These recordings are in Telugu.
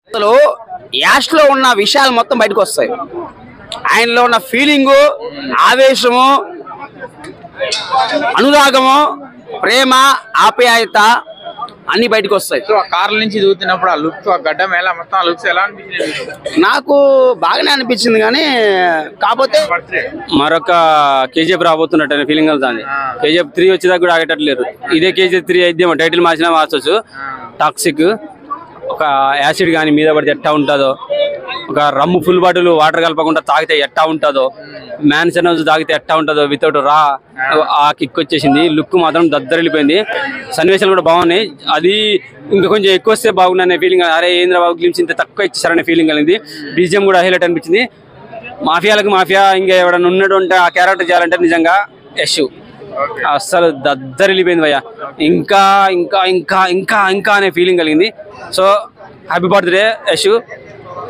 అసలు యాష్ లో ఉన్న విషయాలు మొత్తం బయటకు వస్తాయి. ఆయనలో ఉన్న ఫీలింగు, ఆవేశము, అనురాగము, ప్రేమ, ఆప్యాయత అన్ని బయటకు వస్తాయి. కార్ల నుంచి దిగుతున్నప్పుడు ఆ లుక్, ఆ గడ్డం ఎలా మొత్తం ఆ లుక్స్ ఎలా అనిపించింది? నాకు బాగానే అనిపించింది, కానీ కాకపోతే మరొక కేజీఎఫ్ రాబోతున్నట్టు ఫీలింగ్ అవుతుంది. కేజీఎఫ్ 3 వచ్చేదాకా కూడా ఆగేటట్లేదు. ఇదే కేజీఎఫ్ 3 అయితే టైటిల్ మార్చినా మార్చొచ్చు. టాక్సిక్ ఒక యాసిడ్ కానీ మీద పడితే ఎట్టా ఉంటుందో, ఒక రమ్ము ఫుల్ బాటిల్ వాటర్ కలపకుండా తాగితే ఎట్టా ఉంటుందో, మ్యాన్సన్ తాగితే ఎట్టా ఉంటుందో వితౌట్ రా ఆ కిక్ వచ్చేసింది. లుక్ మాత్రం దద్దరిల్లిపోయింది. సన్నివేశాలు కూడా బాగున్నాయి. అది ఇంకా కొంచెం ఎక్కువ వస్తే బాగుందనే ఫీలింగ్. అరే ఏంద్ర బాబు గ్లిమ్స్ ఇంత తక్కువ ఇచ్చేసారనే ఫీలింగ్ కలిగింది. బీజిఎం కూడా హైలైట్ అనిపించింది. మాఫియాలకు మాఫియా ఇంకా ఎవడన్నా ఉన్నట్టు ఉంటే ఆ క్యారెక్టర్ చేయాలంటే నిజంగా యష్ అస్సలు దద్దరిల్లిపోయింది భయ్య. ఇంకా ఇంకా ఇంకా ఇంకా ఇంకా అనే ఫీలింగ్ కలిగింది. So happy birthday Yash.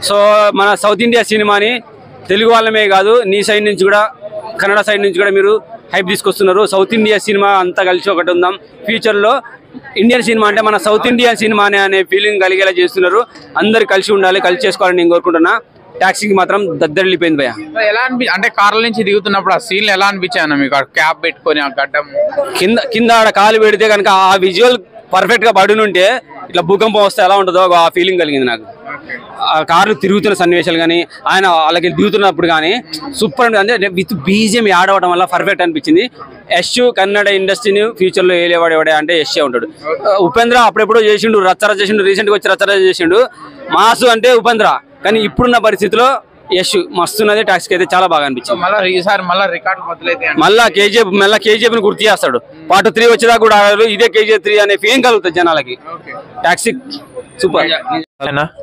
So మన సౌత్ ఇండియా సినిమాని తెలుగు వాళ్ళమే కాదు, నీ సైడ్ నుంచి కూడా, కన్నడ సైడ్ నుంచి కూడా మీరు హైప్ తీసుకొస్తున్నారు. సౌత్ ఇండియా సినిమా అంతా కలిసి ఒకటి ఉందాం, ఫ్యూచర్లో ఇండియన్ సినిమా అంటే మన సౌత్ ఇండియా సినిమానే అనే ఫీలింగ్ కలిగేలా చేస్తున్నారు. అందరు కలిసి ఉండాలి, కలిసి చేసుకోవాలని నేను కోరుకుంటున్నా. టాక్సీకి మాత్రం దద్దరిల్లిపోయింది భయ్య. ఎలా అంటే కార్ల నుంచి దిగుతున్నప్పుడు ఆ సీన్లు ఎలా అనిపించాను మీకు? క్యాప్ పెట్టుకొని ఆ గడ్డం కింద ఆడ కాలు పెడితే కనుక ఆ విజువల్ పర్ఫెక్ట్ గా పడినుంటే ఇట్లా భూకంపం వస్తే ఎలా ఉంటుందో ఆ ఫీలింగ్ కలిగింది నాకు. ఆ కార్లు తిరుగుతున్న సన్నివేశాలు కానీ, ఆయన వాళ్ళకి దిగుతున్నప్పుడు కానీ సూపర్ అంటే విత్ బీజిఎం ఆడవడం వల్ల పర్ఫెక్ట్ అనిపించింది. యష్ కన్నడ ఇండస్ట్రీని ఫ్యూచర్ లో ఏలేవాడేవాడే అంటే యష్ ఉంటాడు. ఉపేంద్ర అప్పుడెప్పుడో చేసిండు, రచ్చరచ్చ చేసిండు, రీసెంట్ గా వచ్చి రచ్చరచ్చ చేసిండు. మాసు అంటే ఉపేంద్ర, కానీ ఇప్పుడున్న పరిస్థితిలో యష్ మస్తున్నది. టాక్సీకి అయితే చాలా బాగా అనిపించింది. మళ్ళా కేజీఎఫ్ ని గుర్తు చేస్తాడు. పార్ట్ 3 వచ్చేదాకా కూడా ఇదే కేజీఎఫ్ 3 అనే ఫీలింగ్ కలుగుతుంది జనాలకి. Taxi super.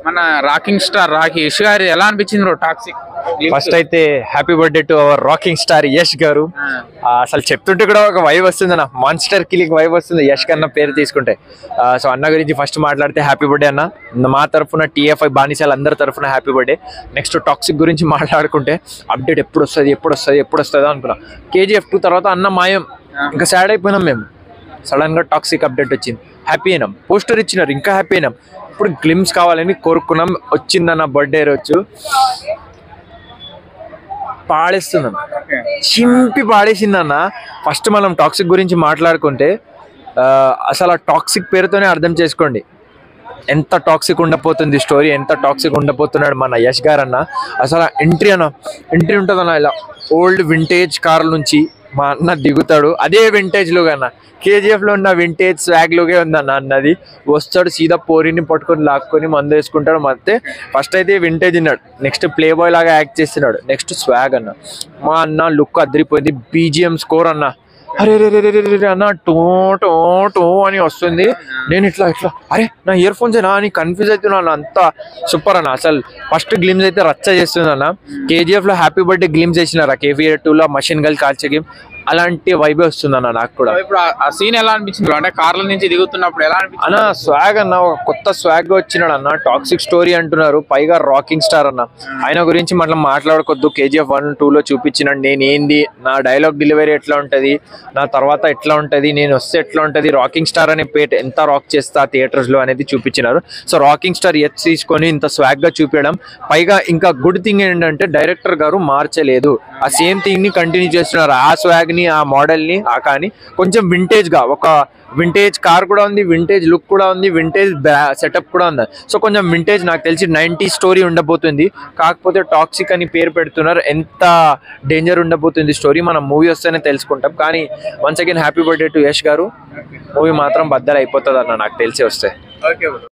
మన రాకింగ్ స్టార్ యష్ గారు ఎలా అనిపించింది బ్రో టాక్సిక్? ఫస్ట్ అయితే happy birthday to our rocking star Yash గారు. అసలు చెప్తుంటే కూడా ఒక వైబ్ వస్తుంది అన్న, మాన్స్టర్ కిలింగ్ వైబ్ వస్తుంది యష్ కన్నా పేరు తీసుకుంటే. సో అన్న గురించి ఫస్ట్ మాట్లాడితే హ్యాపీ బర్త్డే అన్న. మా తరఫున TFI బానిసాలు అందరి తరఫున హ్యాపీ బర్త్డే. నెక్స్ట్ టాక్సిక్ గురించి మాట్లాడుకుంటే అప్డేట్ ఎప్పుడు వస్తుందో అనుకున్నాం. KGF 2 తర్వాత అన్న మాయం, ఇంకా సాడ్ అయిపోయినాం మేము. సడన్ గా టాక్సిక్ అప్డేట్ వచ్చింది, హ్యాపీ అయినాం. పోస్టర్ ఇచ్చినారు, ఇంకా హ్యాపీ అయినాం. ఇప్పుడు గ్లిమ్స్ కావాలని కోరుకున్నాం, వచ్చిందన్న బర్త్డే రోజు. పాడేస్తున్నాం, చింపి పాడేసిందన్న. ఫస్ట్ మనం టాక్సిక్ గురించి మాట్లాడుకుంటే అసలు ఆ టాక్సిక్ పేరుతోనే అర్థం చేసుకోండి ఎంత టాక్సిక్ ఉండబోతుంది స్టోరీ, ఎంత టాక్సిక్ ఉండబోతున్నాడు మన యష్ గారు అన్న. అసలు ఎంట్రీ ఉంటుందన్న. ఇలా ఓల్డ్ వింటేజ్ కార్ల నుంచి మా అన్న దిగుతాడు, అదే వింటేజ్ లుక్ అన్న. KGF లో ఉన్న వింటేజ్ స్వాగ్ లుకే ఉందన్న. అన్నది వస్తాడు సీదా పోరిని పట్టుకొని లాక్కొని మందు వేసుకుంటాడు. ಮತ್ತೆ ఫస్ట్ అయితే వింటేజ్ ఉన్నాడు, నెక్స్ట్ ప్లే బాయ్ లాగా యాక్ట్ చేస్తున్నాడు, నెక్స్ట్ స్వాగ్ అన్న. మా అన్న లుక్ అదిరిపోయింది. BGM స్కోర్ అన్న, అరే రే రే రే అన్న టో టో టో అని వస్తుంది. నేను ఇట్లా అరే నా ఇయర్ ఫోన్స్ ఏనా అని కన్ఫ్యూజ్ అవుతున్నాను. అంతా సూపర్ అన్న. అసలు ఫస్ట్ గ్లిమ్స్ అయితే రచ్చ చేస్తుంది అన్న. KGF లో హ్యాపీ బర్త్డే గ్లిమ్స్ వేసినారా, KVA 2 లో మషిన్ గన్ కాల్చే గేమ్, అలాంటి వైబే వస్తుంది అన్న నాకు కూడా. ఇప్పుడు ఆ సీన్ ఎలా అనిపించింది అంటే కార్ల నుంచి దిగుతున్నప్పుడు ఎలా అనిపించింది అన్న? స్వాగ్ అన్న, ఒక కొత్త స్వాగ్ గా వచ్చినాడు అన్న. టాక్సిక్ స్టోరీ అంటున్నారు, పైగా రాకింగ్ స్టార్ అన్న. ఆయన గురించి మనం మాట్లాడుకోవద్దు. KGF 1, 2 లో చూపించినాడు నేను ఏంది, నా డైలాగ్ డెలివరీ ఎట్లా ఉంటది, నా తర్వాత ఎట్లా ఉంటది, నేను వస్తే ఎట్లా ఉంటది, రాకింగ్ స్టార్ అనే పేట ఎంత రాక్ చేస్తా థియేటర్స్ లో అనేది చూపించినారు. సో రాకింగ్ స్టార్ తీసుకొని ఇంత స్వాగ్ గా చూపించడం, పైగా ఇంకా గుడ్ థింగ్ ఏంటంటే డైరెక్టర్ గారు మార్చలేదు, ఆ సేమ్ థింగ్ ని కంటిన్యూ చేస్తున్నారు. ఆ స్వాగ్ ని, ఆ మోడల్ ని, ఆ కానీ కొంచెం వింటేజ్ గా, ఒక వింటేజ్ కార్ కూడా ఉంది, వింటేజ్ లుక్ కూడా ఉంది, వింటేజ్ సెటప్ కూడా ఉంది. సో కొంచెం వింటేజ్ నాకు తెలిసి 90s స్టోరీ ఉండబోతుంది. కాకపోతే టాక్సిక్ అని పేరు పెడుతున్నారు. ఎంత డేంజర్ ఉండబోతుంది స్టోరీ మనం మూవీ వస్తేనే తెలుసుకుంటాం. కానీ once again happy birthday to Yash గారు. మూవీ మాత్రం బద్దలు అయిపోతుంది అన్న నాకు తెలిసి వస్తే.